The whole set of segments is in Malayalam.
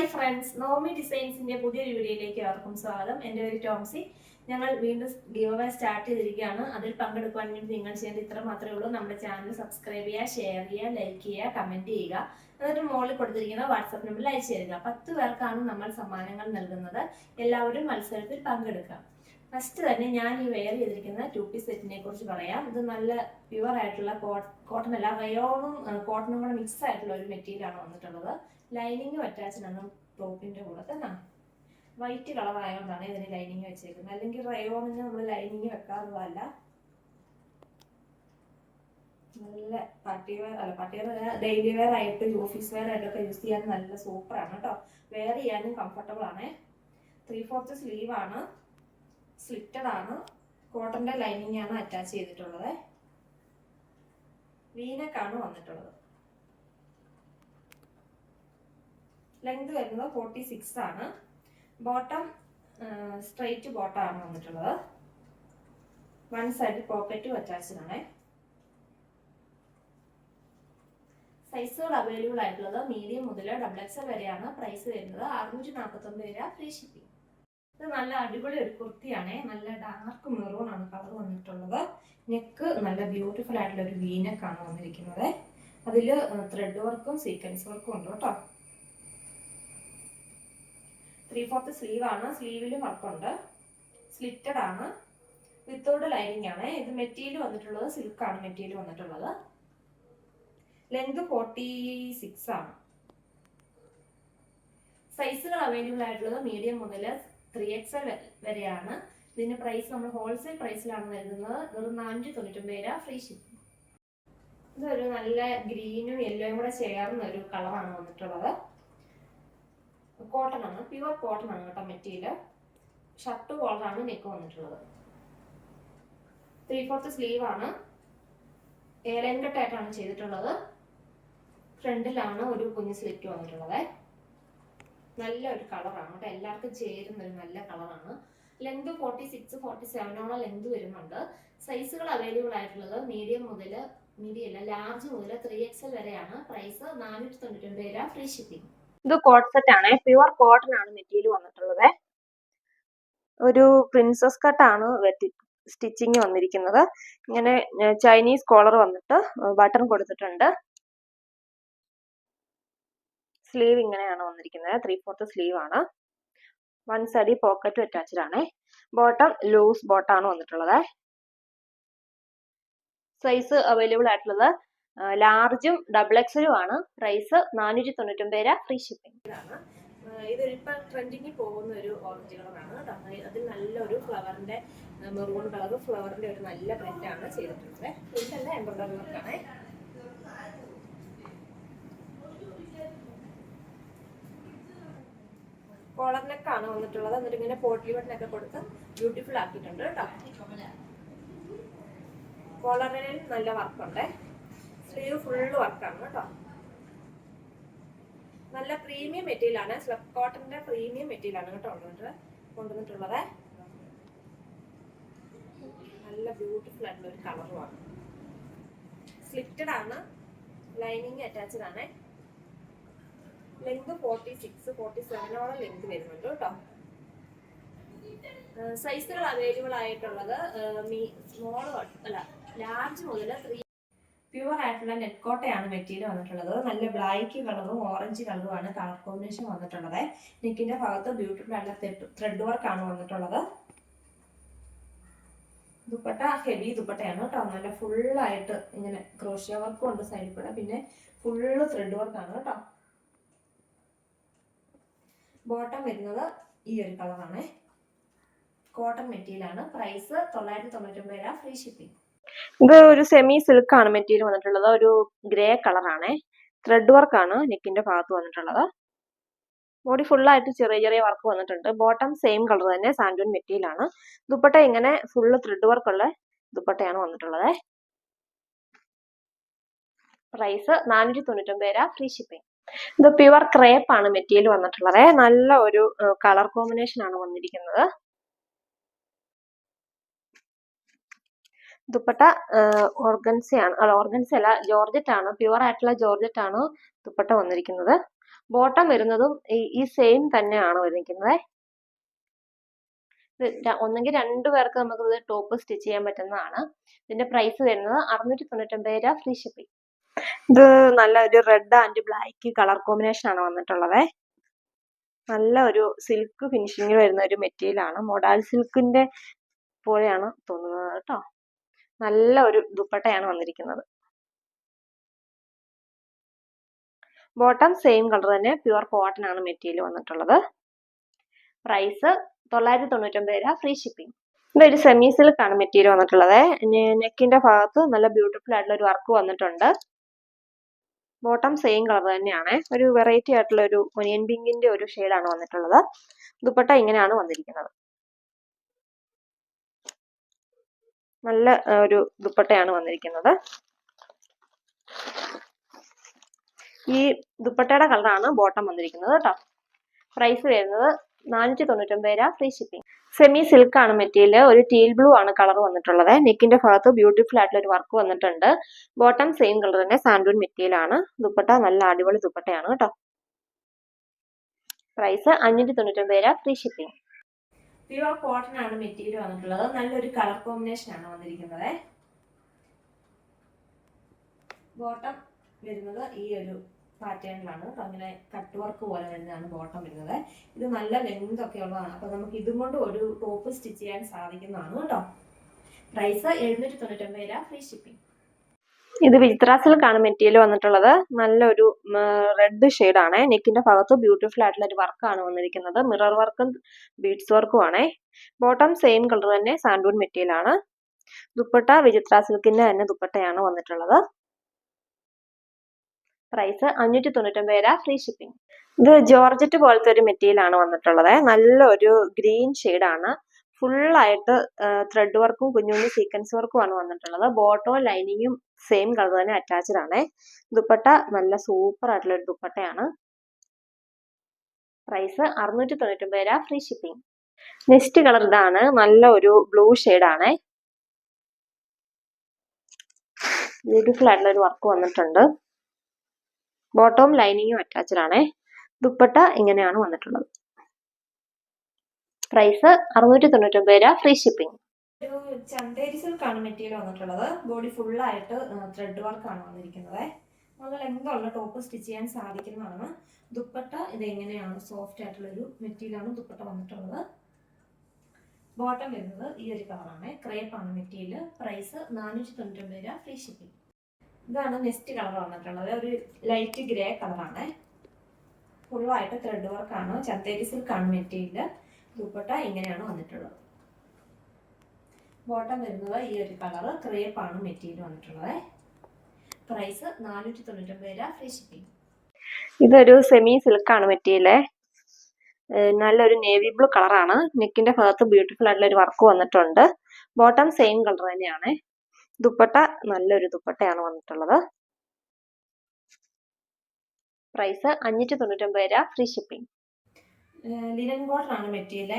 ഹായ് ഫ്രണ്ട്സ്, നോമി ഡിസൈൻസിന്റെ പുതിയൊരു വീഡിയോയിലേക്ക് ഏവർക്കും സ്വാഗതം. എൻ്റെ പേര് ടോംസി. ഞങ്ങൾ വീണ്ടും ഗിവ് അവേ സ്റ്റാർട്ട് ചെയ്തിരിക്കുകയാണ്. അതിൽ പങ്കെടുക്കുവാൻ വേണ്ടി നിങ്ങൾ ചെയ്യേണ്ടത് ഇത്ര മാത്രമേ ഉള്ളൂ. നമ്മുടെ ചാനൽ സബ്സ്ക്രൈബ് ചെയ്യുക, ഷെയർ ചെയ്യുക, ലൈക്ക് ചെയ്യുക, കമന്റ് ചെയ്യുക. എന്നിട്ട് മുകളിൽ കൊടുത്തിരിക്കുന്ന വാട്സാപ്പ് നമ്പറിൽ അയച്ചു തരിക. 10 പേർക്കാണ് നമ്മൾ സമ്മാനങ്ങൾ നൽകുന്നത്. എല്ലാവരും മത്സരത്തിൽ പങ്കെടുക്കുക. ഫസ്റ്റ് തന്നെ ഞാൻ ഈ വെയർ ചെയ്തിരിക്കുന്ന 2 പീസ് സെറ്റിനെ കുറിച്ച് പറയാം. ഇത് നല്ല പ്യുവർ ആയിട്ടുള്ള കോട്ടൺ അല്ല, റയോണും കോട്ടണും കൂടെ മിക്സ് ആയിട്ടുള്ള ഒരു മെറ്റീരിയലാണ് വന്നിട്ടുള്ളത്. ലൈനിങ് അറ്റാച്ച്ഡാണ് ടോപ്പിന്റെ കൂടെ തന്നെ. വൈറ്റ് കളർ ആയതുകൊണ്ടാണ് ഇതിന് ലൈനിങ് വെച്ചേക്കുന്നത്. അല്ലെങ്കിൽ റയോണിന് നമ്മൾ ലൈനിങ് വെക്കാറുള്ളതല്ല. നല്ല പാർട്ടി വെയർ ഡെയിലി വെയർ ആയിട്ട് ഓഫീസ് വെയർ ആയിട്ടൊക്കെ യൂസ് ചെയ്യാൻ നല്ല സൂപ്പറാണ് കേട്ടോ. വെയർ ചെയ്യാനും കംഫർട്ടബിൾ ആണ്. 3/4 സ്ലീവ് ആണ്, സ്ലിറ്റഡ് ആണ്, കോട്ടന്റെ ലൈനിങ് ആണ് അറ്റാച്ച് ചെയ്തിട്ടുള്ളത്. വീനക്കാണ് വന്നിട്ടുള്ളത്. ലെങ്ത് വരുന്നത് 46 ആണ്. ബോട്ടം സ്ട്രൈറ്റ് ബോട്ടം ആണ് വന്നിട്ടുള്ളത്. വൺ സൈഡ് പോക്കറ്റും അറ്റാച്ച്ഡ് ആണ്. സൈസുകൾ അവൈലബിൾ ആയിട്ടുള്ളത് മീഡിയം മുതൽ XXL വരെയാണ്. പ്രൈസ് വരുന്നത് 649 രൂപ, ഫ്രീ ഷിപ്പിംഗ്. ഇത് നല്ല അടിപൊളി ഒരു കുർത്തിയാണ്. നല്ല ഡാർക്ക് മെറൂൺ ആണ് കളർ വന്നിട്ടുള്ളത്. നെക്ക് നല്ല ബ്യൂട്ടിഫുൾ ആയിട്ടുള്ള ഒരു വീനക്കാണ് വന്നിരിക്കുന്നത്. അതിൽ ത്രെഡ് വർക്കും സീക്വൻസ് വർക്കും ഉണ്ട് കേട്ടോ. 3/4 സ്ലീവ് ആണ്. സ്ലീവിലും വർക്കുണ്ട്. സ്ലിറ്റഡ് ആണ്, വിത്തൗട്ട് ലൈനിങ് ആണ്. ഇത് മെറ്റീരിയൽ വന്നിട്ടുള്ളത് സിൽക്കാണ് മെറ്റീരിയൽ വന്നിട്ടുള്ളത്. ലെങ്ത് 46 ആണ്. സൈസുകൾ അവൈലബിൾ ആയിട്ടുള്ളത് മീഡിയം മുതൽ 3XL വരെയാണ്. ഇതിന്റെ പ്രൈസ് നമ്മൾ ഹോൾസെയിൽ പ്രൈസിലാണ് നൽകുന്നത്. വെറും 499 രൂപ, ഫ്രീ ഷിപ്പിംഗ്. ഇതൊരു നല്ല ഗ്രീനും യെല്ലോയും കൂടെ ചേർന്ന ഒരു കളറാണ് വന്നിട്ടുള്ളത്. കോട്ടൺ ആണ്, പ്യുവർ കോട്ടൺ ആണ് കേട്ടോ മെറ്റീരിയൽ. ഷർട്ട് കോളറാണ് നെക്ക് വന്നിട്ടുള്ളത്. 3/4 സ്ലീവ് ആണ്. എയർലൈൻ കട്ടായിട്ടാണ് ചെയ്തിട്ടുള്ളത്. ഫ്രണ്ടിലാണ് ഒരു കുഞ്ഞു സ്ലിറ്റ് വന്നിട്ടുള്ളത്. നല്ല ഒരു കളറാണ് കേട്ടോ, എല്ലാവർക്കും ചേരുന്ന ഒരു നല്ല കളറാണ്. ലെങ്ത് 46, 47 ലെങ്ത് വരുന്നുണ്ട്. സൈസുകൾ അവൈലബിൾ ആയിട്ടുള്ളത് മീഡിയം ലാർജ് മുതൽ 3XL വരെയാണ്. പ്രൈസ് 499 രൂപ, ഫ്രീ ഷിപ്പിംഗ്. ഇത് കോട്ട് സെറ്റ് ആണ്. പ്യുവർ കോട്ടൺ ആണ് മെറ്റീരിയൽ വന്നിട്ടുള്ളത്. ഒരു പ്രിൻസസ് കട്ടാണ് സ്റ്റിച്ചിങ് വന്നിരിക്കുന്നത്. ഇങ്ങനെ ചൈനീസ് കോളർ വന്നിട്ട് ബട്ടൺ കൊടുത്തിട്ടുണ്ട്. സ്ലീവ് ഇങ്ങനെയാണ് വന്നിരിക്കുന്നത്. 3/4 സ്ലീവ് ആണ്. വൺ സൈഡ് പോക്കറ്റും അറ്റാച്ച്ഡ് ആണ്. ബോട്ടം ലൂസ് ബോട്ടം ആണ് വന്നിട്ടുള്ളത്. സൈസ് അവൈലബിൾ ആയിട്ടുള്ളത് ലാർജും XXL ആണ്. പ്രൈസ് 499 രൂപ, ഫ്രീ ഷിപ്പിംഗ്. ഇതൊരിപ്പം ട്രെൻഡിങ്ങിൽ പോകുന്ന ഒരു ഓറഞ്ച് കളറാണ് കേട്ടോ. അതിൽ നല്ലൊരു ഫ്ലവറിന്റെ മെറൂൺ കളർ ഫ്ലവറിന്റെ ഒരു നല്ല പ്രിന്റ് ആണ് ചെയ്തിട്ടുള്ളത്. പ്രിന്റ് എംബ്രോയിഡറി വർക്കാണ്. കോളർ നെക്കാണ് വന്നിട്ടുള്ളത്. എന്നിട്ട് ഇങ്ങനെ പോട്ട്ലി ബട്ടനൊക്കെ കൊടുത്ത് ബ്യൂട്ടിഫുൾ ആക്കിയിട്ടുണ്ട് കേട്ടോ. കോളറിന് നല്ല വർക്കുണ്ട്. സ്ലീവ് ഫുള്ള് വർക്കാണ് കേട്ടോ. നല്ല പ്രീമിയം മെറ്റീരിയൽ ആണ്. സ്ലബ് കോട്ടന്റെ പ്രീമിയം മെറ്റീരിയൽ ആണ് കേട്ടോ കൊണ്ടുവന്നിട്ടുള്ളത്. നല്ല ബ്യൂട്ടിഫുൾ ആയിട്ടുള്ള ഒരു കളറുമാണ്. സ്ലിറ്റഡ് ആണ്, ലൈനിങ് അറ്റാച്ച്ഡ് ആണ്. ലെങ്ത് 46, 47 ലെങ്ത് വരുന്നുണ്ട് കേട്ടോ. സൈസുകൾ അവൈലബിൾ ആയിട്ടുള്ളത് ലാർജ് മുതൽ 3. പ്യുവർ ആയിട്ടുള്ള നെറ്റ് കോട്ടയാണ് മെറ്റീരിയൽ വന്നിട്ടുള്ളത്. നല്ല ബ്ലാക്ക് കളറും ഓറഞ്ച് കളറുമാണ് കളർ കോമ്പിനേഷൻ വന്നിട്ടുള്ളത്. നെക്കിന്റെ ഭാഗത്ത് ബ്യൂട്ടിഫുൾ ആയിട്ടുള്ള ത്രെഡ് വർക്കാണ് വന്നിട്ടുള്ളത്. ദുപ്പട്ട ഹെവി ദുപ്പട്ടയാണ് കേട്ടോ. നല്ല ഫുള്ളായിട്ട് ഇങ്ങനെ ക്രോഷ്യ വർക്കും ഉണ്ട് സൈഡിൽ കൂടെ. പിന്നെ ഫുള്ള് ത്രെഡ് വർക്കാണ് കേട്ടോ. ബോട്ടം വരുന്നത് ഈ ഒരു കളറാണ്. കോട്ടൺ മെറ്റീരിയൽ ആണ്. പ്രൈസ് 999 രൂപ, ഫ്രീ ഷിപ്പിംഗ്. ഇത് ഒരു സെമി സിൽക്ക് ആണ് മെറ്റീരിയൽ വന്നിട്ടുള്ളത്. ഒരു ഗ്രേ കളറാണ്. ത്രെഡ് വർക്ക് ആണ് നെക്കിന്റെ ഭാഗത്ത് വന്നിട്ടുള്ളത്. ബോഡി ഫുള്ളായിട്ട് ചെറിയ ചെറിയ വർക്ക് വന്നിട്ടുണ്ട്. ബോട്ടം സെയിം കളർ തന്നെ, സാൻഡൂൺ മെറ്റീരിയൽ ആണ്. ദുപ്പട്ട ഇങ്ങനെ ഫുള്ള് ത്രെഡ് വർക്ക് ഉള്ള ദുപ്പട്ടയാണ് വന്നിട്ടുള്ളത്. പ്രൈസ് 499 രൂപ, ഫ്രീ ഷിപ്പിംഗ്. ഇത് പ്യുവർ ക്രേപ്പ് ആണ് മെറ്റീരിയൽ വന്നിട്ടുള്ളത്. നല്ല ഒരു കളർ കോമ്പിനേഷൻ ആണ് വന്നിരിക്കുന്നത്. ദുപ്പട്ട ഓർഗൻസ അല്ല, ജോർജറ്റ് ആണ്. പ്യുവർ ആയിട്ടുള്ള ജോർജറ്റ് ആണ് ദുപ്പട്ട വന്നിരിക്കുന്നത്. ബോട്ടം വരുന്നതും ഈ സെയിം തന്നെയാണ് വന്നിരിക്കുന്നത്. ഒന്നെങ്കിൽ 2 പേർക്ക് നമുക്ക് ഇത് ടോപ്പ് സ്റ്റിച്ച് ചെയ്യാൻ പറ്റുന്നതാണ്. ഇതിന്റെ പ്രൈസ് വരുന്നത് 699 രൂപ, ഫ്രീ ഷിപ്പിംഗ്. ഇത് നല്ല ഒരു red and black colour combination ആണ് വന്നിട്ടുള്ളത്. നല്ല ഒരു സിൽക്ക് ഫിനിഷിങ്ങിൽ വരുന്ന ഒരു മെറ്റീരിയൽ ആണ്. മൊഡാൾ സിൽക്കിന്റെ പോലെയാണ് തോന്നുന്നത് കേട്ടോ. നല്ല ഒരു ദുപ്പട്ടയാണ് വന്നിരിക്കുന്നത്. ബോട്ടം സെയിം കളർ തന്നെ, പ്യുവർ കോട്ടൺ ആണ് മെറ്റീരിയൽ വന്നിട്ടുള്ളത്. പ്രൈസ് 999 രൂപ, ഫ്രീ ഷിപ്പിംഗ്. ഇതൊരു സെമി സിൽക്ക് ആണ് മെറ്റീരിയൽ വന്നിട്ടുള്ളത്. നെക്കിന്റെ ഭാഗത്ത് നല്ല ബ്യൂട്ടിഫുൾ ആയിട്ടുള്ള ഒരു വർക്ക് വന്നിട്ടുണ്ട്. ബോട്ടം സെയിം കളർ തന്നെയാണ്. ഒരു വെറൈറ്റി ആയിട്ടുള്ള ഒരു ഒനിയൻ പിങ്കിന്റെ ഒരു ഷെയ്ഡാണ് വന്നിട്ടുള്ളത്. ദുപ്പട്ട ഇങ്ങനെയാണ് വന്നിരിക്കുന്നത്. നല്ല ഒരു ദുപ്പട്ടയാണ് വന്നിരിക്കുന്നത്. ഈ ദുപ്പട്ടയുടെ കളറാണ് ബോട്ടം വന്നിരിക്കുന്നത് കേട്ടോ. പ്രൈസ് വരുന്നത് 499 രൂപ, ഫ്രീ ഷിപ്പിംഗ്. സെമി സിൽക്ക് ആണ് മെറ്റീരിയൽ. ഒരു ടീൽ ബ്ലൂ ആണ് കളർ വന്നിട്ടുള്ളത്. നെക്കിന്റെ ഭാഗത്ത് ബ്യൂട്ടിഫുൾ ആയിട്ടുള്ള ഒരു വർക്ക് വന്നിട്ടുണ്ട്. ബോട്ടം സെയിം കളർ തന്നെ, സാൻഡൂൺ മെറ്റീരിയൽ ആണ്. ദുപ്പട്ട നല്ല അടിപൊളി ദുപ്പട്ടയാണ് കേട്ടോ. പ്രൈസ് 599 രൂപ, ഫ്രീ ഷിപ്പിംഗ്. പ്യുവർ കോട്ടൺ ആണ് മെറ്റീരിയൽ വന്നിട്ടുള്ളത്. നല്ലൊരു കളർ കോമ്പിനേഷൻ ആണ് വന്നിരിക്കുന്നത്. ബോട്ടം വരുന്നത് ഈ ഒരു പാറ്റേണിലാണ്. അങ്ങനെ കട്ട് വർക്ക് പോലെ വരുന്നതാണ് ബോട്ടം വരുന്നത്. ഇത് നല്ല ലെങ്ത് ഒക്കെ ഉള്ളതാണ്. അപ്പൊ നമുക്ക് ഇതും കൊണ്ട് ഒരു ടോപ്പ് സ്റ്റിച്ച് ചെയ്യാൻ സാധിക്കുന്നതാണ് കേട്ടോ. പ്രൈസ് 799 രൂപ, ഫ്രീ ഷിപ്പിംഗ്. ഇത് വിചിത്ര സിൽക്ക് ആണ് മെറ്റീരിയൽ വന്നിട്ടുള്ളത്. നല്ലൊരു റെഡ് ഷെയ്ഡ് ആണ്. നെക്കിന്റെ ഭാഗത്ത് ബ്യൂട്ടിഫുൾ ആയിട്ടുള്ള ഒരു വർക്കാണ് വന്നിരിക്കുന്നത്. മിറർ വർക്കും ബീഡ്സ് വർക്കും ആണ്. ബോട്ടം സെയിം കളർ തന്നെ, സാൻഡൂൺ മെറ്റീരിയൽ ആണ്. ദുപ്പട്ട വിചിത്ര സിൽക്കിന്റെ തന്നെ ദുപ്പട്ടയാണ് വന്നിട്ടുള്ളത്. പ്രൈസ് 599 രൂപ, ഫ്രീ ഷിപ്പിംഗ്. ഇത് ജോർജറ്റ് പോലത്തെ ഒരു മെറ്റീരിയൽ ആണ് വന്നിട്ടുള്ളത്. നല്ലൊരു ഗ്രീൻ ഷെയ്ഡ് ആണ്. ഫുള്ളായിട്ട് ത്രെഡ് വർക്കും കുഞ്ഞു കുഞ്ഞു സീക്വൻസ് വർക്കും ആണ് വന്നിട്ടുള്ളത്. ബോട്ടവും ലൈനിങ്ങും സെയിം കളർ തന്നെ അറ്റാച്ച്ഡ് ആണ്. ദുപ്പട്ട നല്ല സൂപ്പർ ആയിട്ടുള്ള ഒരു ദുപ്പട്ടയാണ്. പ്രൈസ് 699 രൂപ, ഫ്രീ ഷിപ്പിംഗ്. നെക്സ്റ്റ് കളർ ഇതാണ്. നല്ല ഒരു ബ്ലൂ ഷെയ്ഡ് ആണ്. ബ്യൂട്ടിഫുൾ ആയിട്ടുള്ള ഒരു വർക്ക് വന്നിട്ടുണ്ട്. ബോട്ടവും ലൈനിങ്ങും അറ്റാച്ച്ഡ് ആണ്. ദുപ്പട്ട ഇങ്ങനെയാണ് വന്നിട്ടുള്ളത്. പ്രൈസ് 699 രൂപ, ഫ്രീ ഷിപ്പിംഗ്. ഒരു ചന്തേരി സിൽക്ക് ആണ് മെറ്റീരിയൽ വന്നിട്ടുള്ളത്. ബോഡി ഫുള്ളായിട്ട് ത്രെഡ് വർക്ക് ആണ് വന്നിരിക്കുന്നത്. നല്ല ലെങ്തുള്ള ടോപ്പ് സ്റ്റിച്ച് ചെയ്യാൻ സാധിക്കുന്നതാണ്. ദുപ്പട്ട ഇത് എങ്ങനെയാണ്, സോഫ്റ്റ് ആയിട്ടുള്ള ഒരു മെറ്റീരിയൽ ആണ് ദുപ്പട്ട വന്നിട്ടുള്ളത്. ബോട്ടം വരുന്നത് ഈ ഒരു കളറാണ്. ക്രേപ്പ് ആണ് മെറ്റീരിയൽ. പ്രൈസ് 499 രൂപ, ഫ്രീ ഷിപ്പിംഗ്. ഇതാണ് നെക്സ്റ്റ് കളർ വന്നിട്ടുള്ളത്. ഒരു ലൈറ്റ് ഗ്രേ കളറാണ്. ഫുള്ളായിട്ട് ത്രെഡ് വർക്ക് ആണ്. ചന്തേരി സിൽക്ക് ആണ് മെറ്റീരിയൽ. ദുപ്പട്ട ഇങ്ങനെയാണ് വന്നിട്ടുള്ളത്. ബോട്ടം വരുന്നത് ഈ ഒരു കളർ. ക്രേപ്പ് ആണ് മെറ്റീരിയൽ വന്നിട്ടുള്ളത്. പ്രൈസ് 499 രൂപ, ഫ്രീ ഷിപ്പിംഗ്. ഇതൊരു സെമി സിൽക്ക് ആണ് മെറ്റീരിയൽ. നല്ലൊരു നേവി ബ്ലൂ കളറാണ്. നെക്കിന്റെ ഭാഗത്ത് ബ്യൂട്ടിഫുൾ ആയിട്ടുള്ള ഒരു വർക്ക് വന്നിട്ടുണ്ട്. ബോട്ടം സെയിം കളർ തന്നെയാണ്. ദുപ്പട്ട നല്ലൊരു ദുപ്പട്ടയാണ് വന്നിട്ടുള്ളത്. പ്രൈസ് 599 രൂപ, ഫ്രീ ഷിപ്പിംഗ്. ലിനൻ കോട്ടൺ ആണ് മെറ്റീരിയൽ.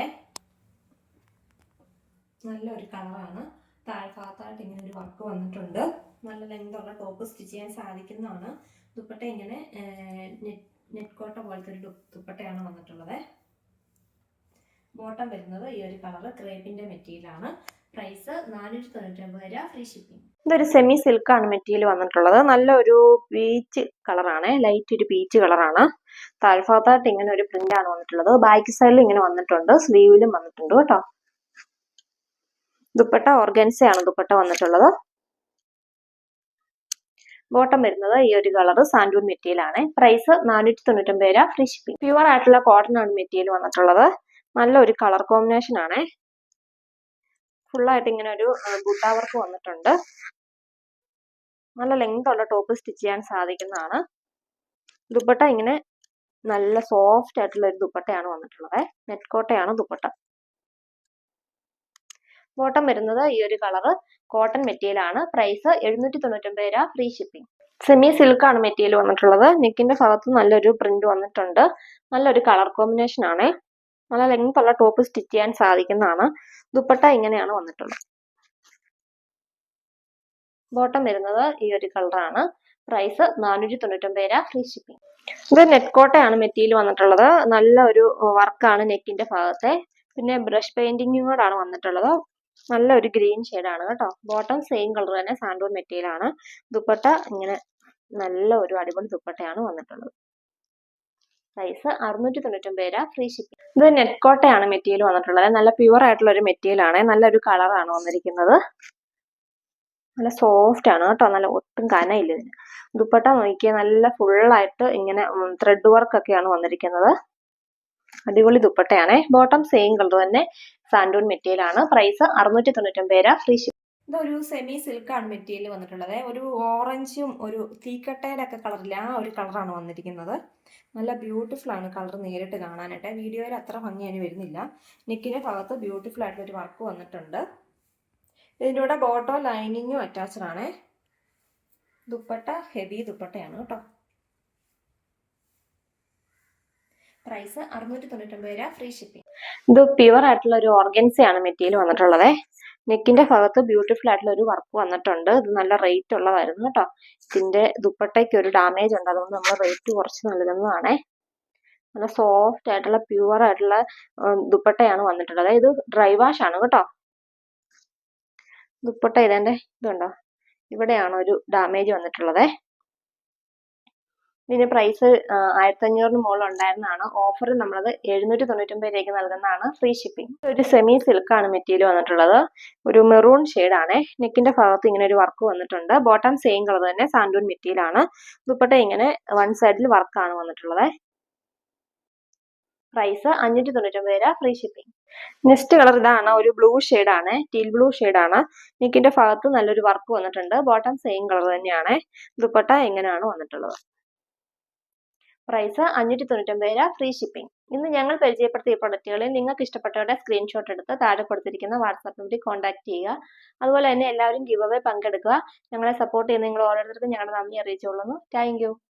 നല്ലൊരു കളറാണ്. താഴ്ഭാഗത്തായിട്ട് ഇങ്ങനെ ഒരു വർക്ക് വന്നിട്ടുണ്ട്. നല്ല ലെങ്തുള്ള ടോപ്പ് സ്റ്റിച്ച് ചെയ്യാൻ സാധിക്കുന്നതാണ്. ദുപ്പട്ട ഇങ്ങനെ നെറ്റ് കോട്ട പോലത്തെ ഒരു ദുപ്പട്ടയാണ് വന്നിട്ടുള്ളത്. ബോട്ടം വരുന്നത് ഈ ഒരു കളർ. ക്രേപ്പിന്റെ മെറ്റീരിയൽ ആണ്. പ്രൈസ് 499 രൂപ, ഫ്രീ ഷിപ്പിംഗ്. ഇതൊരു സെമി സിൽക്ക് ആണ് മെറ്റീരിയൽ വന്നിട്ടുള്ളത്. നല്ലൊരു പീച്ച് കളറാണ്. ലൈറ്റ് ഒരു പീച്ച് കളറാണ്. താഴ്ഭാഗത്തായിട്ട് ഇങ്ങനെ ഒരു പ്രിന്റ് ആണ് വന്നിട്ടുള്ളത്. ബാക്ക് സൈഡിൽ ഇങ്ങനെ വന്നിട്ടുണ്ട്. സ്ലീവിലും വന്നിട്ടുണ്ട് കേട്ടോ. ദുപ്പട്ട ഓർഗൻസയാണ് ദുപ്പട്ട വന്നിട്ടുള്ളത്. ബോട്ടം വരുന്നത് ഈ ഒരു കളർ. സാൻഡൂൺ മെറ്റീരിയൽ ആണ്. പ്രൈസ് 499 രൂപ, ഫ്രീ ഷിപ്പിംഗ്. പ്യുവർ ആയിട്ടുള്ള കോട്ടൺ ആണ് മെറ്റീരിയൽ വന്നിട്ടുള്ളത്. നല്ലൊരു കളർ കോമ്പിനേഷൻ ആണ്. ഫുള്ളായിട്ട് ഇങ്ങനെ ഒരു ബുട്ട വർക്ക് വന്നിട്ടുണ്ട്. നല്ല ലെങ്ത് ഉള്ള ടോപ്പ് സ്റ്റിച്ച് ചെയ്യാൻ സാധിക്കുന്നതാണ്. ദുപ്പട്ട ഇങ്ങനെ നല്ല സോഫ്റ്റ് ആയിട്ടുള്ള ഒരു ദുപ്പട്ടയാണ് വന്നിട്ടുള്ളത്. നെറ്റ് കോട്ടയാണ് ദുപ്പട്ട. ബോട്ടം വരുന്നത് ഈ ഒരു കളർ. കോട്ടൺ മെറ്റീരിയൽ ആണ്. പ്രൈസ് 799 രൂപ, ഫ്രീ ഷിപ്പിംഗ്. സെമി സിൽക്ക് ആണ് മെറ്റീരിയൽ വന്നിട്ടുള്ളത്. നെക്കിന്റെ ഭാഗത്ത് നല്ലൊരു പ്രിന്റ് വന്നിട്ടുണ്ട്. നല്ലൊരു കളർ കോമ്പിനേഷൻ ആണ്. നല്ല ലെങ്ത് ഉള്ള ടോപ്പ് സ്റ്റിച്ച് ചെയ്യാൻ സാധിക്കുന്നതാണ്. ദുപ്പട്ട ഇങ്ങനെയാണ് വന്നിട്ടുള്ളത്. ബോട്ടം വരുന്നത് ഈ ഒരു കളറാണ്. പ്രൈസ് 499 രൂപ, ഫ്രീ ഷിപ്പിംഗ്. ഇത് നെറ്റ് കോട്ടയാണ് മെറ്റീരിയൽ വന്നിട്ടുള്ളത്. നല്ല ഒരു വർക്കാണ് നെക്കിന്റെ ഭാഗത്തെ. പിന്നെ ബ്രഷ് പെയിന്റിങ്ങും കൂടാണ് വന്നിട്ടുള്ളത്. നല്ല ഒരു ഗ്രീൻ ഷെയ്ഡാണ് കേട്ടോ. ബോട്ടം സെയിം കളർ തന്നെ, സാൻഡൂൺ മെറ്റീരിയൽ ആണ്. ദുപ്പട്ട ഇങ്ങനെ നല്ല ഒരു അടിപൊളി ദുപ്പട്ടയാണ് വന്നിട്ടുള്ളത്. പ്രൈസ് 699 രൂപ, ഫ്രീ ഷിപ്പിംഗ്. ഇത് നെറ്റ് കോട്ടയാണ് മെറ്റീരിയൽ വന്നിട്ടുള്ളത്. നല്ല പ്യുവർ ആയിട്ടുള്ള ഒരു മെറ്റീരിയൽ ആണ്. നല്ലൊരു കളറാണ് വന്നിരിക്കുന്നത്. നല്ല സോഫ്റ്റ് ആണ് കേട്ടോ. നല്ല ഒട്ടും കനയില്ല ഇതിന്. ദുപ്പട്ട നോക്കിയാൽ നല്ല ഫുള്ളായിട്ട് ഇങ്ങനെ ത്രെഡ് വർക്ക് ഒക്കെയാണ് വന്നിരിക്കുന്നത്. അടിപൊളി ദുപ്പട്ടയാണേ. ബോട്ടം സെയിം കളർ തന്നെ, സാൻഡൂൺ മെറ്റീരിയൽ ആണ്. പ്രൈസ് 699 രൂപ, ഫ്രീ ഷിപ്പിംഗ്. ഇതൊരു സെമി സിൽക്കാണ് മെറ്റീരിയൽ വന്നിട്ടുള്ളത്. ഒരു ഓറഞ്ചും ഒരു തീക്കട്ടയുടെ ഒക്കെ കളറില്ല, ആ ഒരു കളറാണ് വന്നിരിക്കുന്നത്. നല്ല ബ്യൂട്ടിഫുൾ ആണ് കളർ നേരിട്ട് കാണാനായിട്ട്. വീഡിയോയിൽ അത്ര ഭംഗിയായി വരുന്നില്ല. നെക്കിന്റെ ഭാഗത്ത് ബ്യൂട്ടിഫുൾ ആയിട്ടുള്ള ഒരു വർക്ക് വന്നിട്ടുണ്ട്. ഇതിൻ്റെ കൂടെ ബോട്ടോ ലൈനിങ്ങും അറ്റാച്ച്ഡ് ആണ്. ദുപ്പട്ട ഹെവി ദുപ്പട്ടയാണ് കേട്ടോ. പ്രൈസ് 699 രൂപ, ഫ്രീ ഷിപ്പിംഗ്. ഇത് പ്യുവർ ആയിട്ടുള്ള ഒരു ഓർഗൻസയാണ് മെറ്റീരിയൽ വന്നിട്ടുള്ളത്. നെക്കിന്റെ ഭാഗത്ത് ബ്യൂട്ടിഫുൾ ആയിട്ടുള്ള ഒരു വർക്ക് വന്നിട്ടുണ്ട്. ഇത് നല്ല റേറ്റ് ഉള്ളതായിരുന്നു കേട്ടോ. ഇതിന്റെ ദുപ്പട്ടയ്ക്ക് ഒരു ഡാമേജ് ഉണ്ട്, അതുകൊണ്ട് നമ്മൾ റേറ്റ് കുറച്ച് നൽകുന്നതാണേ. നല്ല സോഫ്റ്റ് ആയിട്ടുള്ള പ്യുവർ ആയിട്ടുള്ള ദുപ്പട്ടയാണ് വന്നിട്ടുള്ളത്. ഇത് ഡ്രൈ വാഷ് ആണ് കേട്ടോ. ദുപ്പട്ട ഇതുണ്ടോ, ഇവിടെയാണ് ഒരു ഡാമേജ് വന്നിട്ടുള്ളത്. ഇതിന്റെ പ്രൈസ് 1500 മുകളിൽ ഉണ്ടായിരുന്നതാണ്. ഓഫറിൽ നമ്മളത് 799 രൂപയ്ക്ക് നൽകുന്നതാണ്, ഫ്രീ ഷിപ്പിംഗ്. ഒരു സെമി സിൽക്കാണ് മെറ്റീരിയൽ വന്നിട്ടുള്ളത്. ഒരു മെറൂൺ ഷെയ്ഡാണ്. നെക്കിന്റെ ഭാഗത്ത് ഇങ്ങനെ ഒരു വർക്ക് വന്നിട്ടുണ്ട്. ബോട്ടം സെയിം കളർ തന്നെ, സാൻഡൂൺ മെറ്റീരിയൽ ആണ്. ദുപ്പട്ട ഇങ്ങനെ വൺ സൈഡിൽ വർക്കാണ് വന്നിട്ടുള്ളത്. പ്രൈസ് 599 രൂപ, ഫ്രീ ഷിപ്പിംഗ്. നെക്സ്റ്റ് കളർ ഇതാണ്. ഒരു ബ്ലൂ ഷെയ്ഡാണ്, ടീൽ ബ്ലൂ ഷെയ്ഡാണ്. നെക്കിന്റെ ഭാഗത്ത് നല്ലൊരു വർക്ക് വന്നിട്ടുണ്ട്. ബോട്ടം സെയിം കളർ തന്നെയാണ്. ദുപ്പട്ട ഇങ്ങനെയാണ് വന്നിട്ടുള്ളത്. പ്രൈസ് 599 രൂപ, ഫ്രീ ഷിപ്പിംഗ്. ഇന്ന് ഞങ്ങൾ പരിചയപ്പെടുത്തിയ പ്രൊഡക്റ്റുകളിൽ നിങ്ങൾക്ക് ഇഷ്ടപ്പെട്ടവരുടെ സ്ക്രീൻഷോട്ട് എടുത്ത് താഴെ കൊടുത്തിരിക്കുന്ന വാട്സാപ്പ് നമ്പറിൽ കോൺടാക്ട് ചെയ്യുക. അതുപോലെ തന്നെ എല്ലാവരും ഗിവ് അവേ പങ്കെടുക്കുക. ഞങ്ങളെ സപ്പോർട്ട് ചെയ്യുന്ന നിങ്ങൾ ഓരോരുത്തർക്കും ഞങ്ങളുടെ നന്ദി അറിയിച്ചുകൊള്ളുന്നു. Thank you.